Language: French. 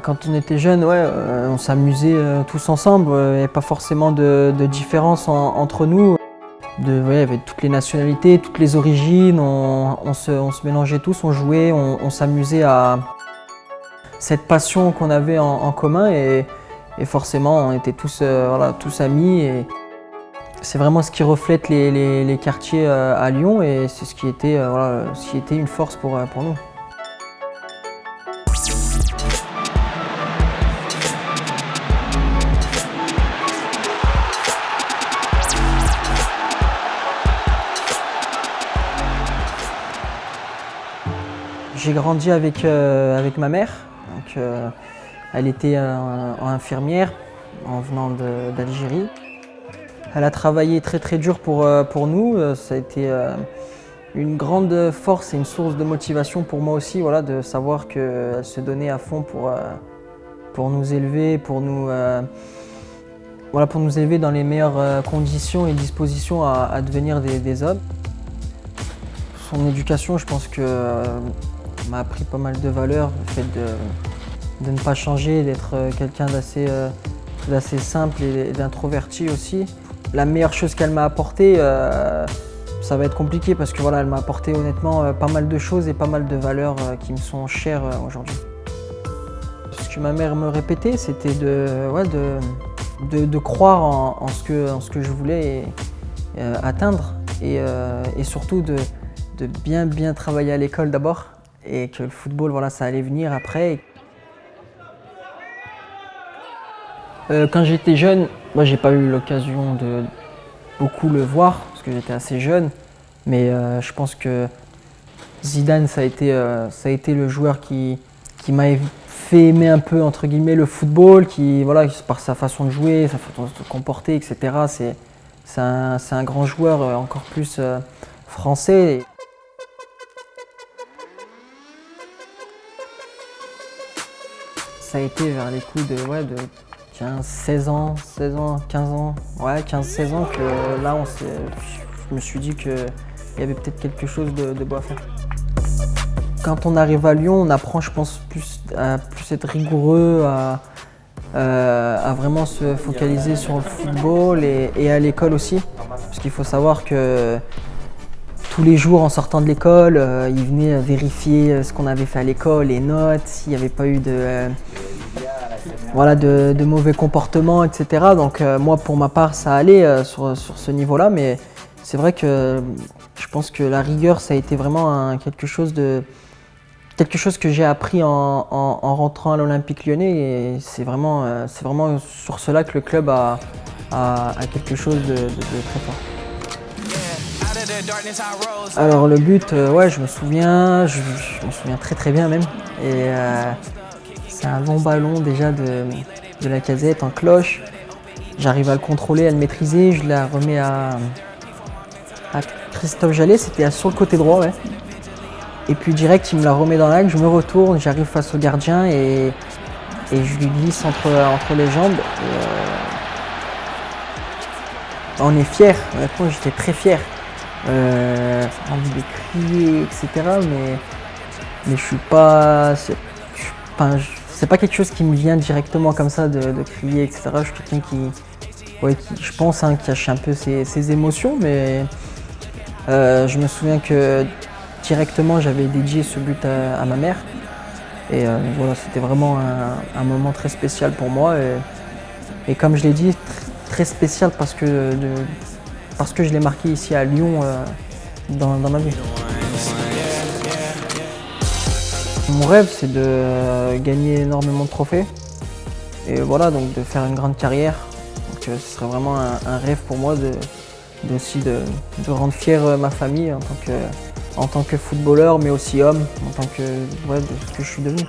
Quand on était jeunes, ouais, on s'amusait tous ensemble, il n'y avait pas forcément de différence entre nous. Ouais, il y avait toutes les nationalités, toutes les origines, on se mélangeait tous, on jouait, on s'amusait à cette passion qu'on avait en commun et forcément on était tous, voilà, tous amis. Et c'est vraiment ce qui reflète les quartiers à Lyon et c'est ce qui était, voilà, ce qui était une force pour nous. J'ai grandi avec ma mère. Donc, elle était infirmière en venant d'Algérie. Elle a travaillé très dur pour nous. Ça a été une grande force et une source de motivation pour moi aussi, voilà, de savoir qu'elle se donnait à fond pour nous élever, voilà, pour nous élever dans les meilleures conditions et dispositions à devenir des hommes. Son éducation, je pense que m'a appris pas mal de valeurs, le fait de ne pas changer, d'être quelqu'un d'assez simple et d'introverti aussi. La meilleure chose qu'elle m'a apporté, ça va être compliqué parce que voilà, elle m'a apporté honnêtement pas mal de choses et pas mal de valeurs qui me sont chères aujourd'hui. Ce que ma mère me répétait, c'était de croire en ce que je voulais atteindre et surtout de bien travailler à l'école d'abord et que le football, voilà, ça allait venir après. Quand j'étais jeune, moi j'ai pas eu l'occasion de beaucoup le voir parce que j'étais assez jeune, mais je pense que Zidane ça a été le joueur qui m'a fait aimer un peu entre guillemets le football, qui voilà, par sa façon de jouer, sa façon de se comporter, etc. C'est un grand joueur encore plus français. Ça a été vers les coups de 15, 16 ans, 15 ans, ouais, 15-16 ans que là, je me suis dit qu'il y avait peut-être quelque chose de beau à faire. Quand on arrive à Lyon, on apprend, je pense, à plus être rigoureux, à vraiment se focaliser sur le football et à l'école aussi. Parce qu'il faut savoir que tous les jours en sortant de l'école, ils venaient vérifier ce qu'on avait fait à l'école, les notes, s'il n'y avait pas eu de mauvais comportements, etc. Donc moi pour ma part ça allait sur ce niveau-là, mais c'est vrai que je pense que la rigueur ça a été vraiment quelque chose que j'ai appris en rentrant à l'Olympique Lyonnais et c'est vraiment sur cela que le club a quelque chose de très fort. Alors le but, ouais, je me souviens très bien même. Et c'est un long ballon déjà de Lacazette en cloche. J'arrive à le contrôler, à le maîtriser, je la remets à Christophe Jallet, c'était sur le côté droit, ouais. Et puis direct, il me la remet dans l'axe, je me retourne, j'arrive face au gardien et je lui glisse entre les jambes. On est fiers, honnêtement j'étais très fier. Envie de crier, etc. Mais je suis pas. C'est pas quelque chose qui me vient directement comme ça de crier, etc. Je suis quelqu'un qui je pense, hein, qui cache un peu ses émotions, mais je me souviens que directement j'avais dédié ce but à ma mère. Et voilà, c'était vraiment un moment très spécial pour moi. Et comme je l'ai dit, très spécial parce que je l'ai marqué ici à Lyon dans ma vie. Mon rêve, c'est de gagner énormément de trophées et voilà, donc de faire une grande carrière. Donc, ce serait vraiment un rêve pour moi de rendre fier ma famille en tant que footballeur, mais aussi homme, de ce que je suis devenu.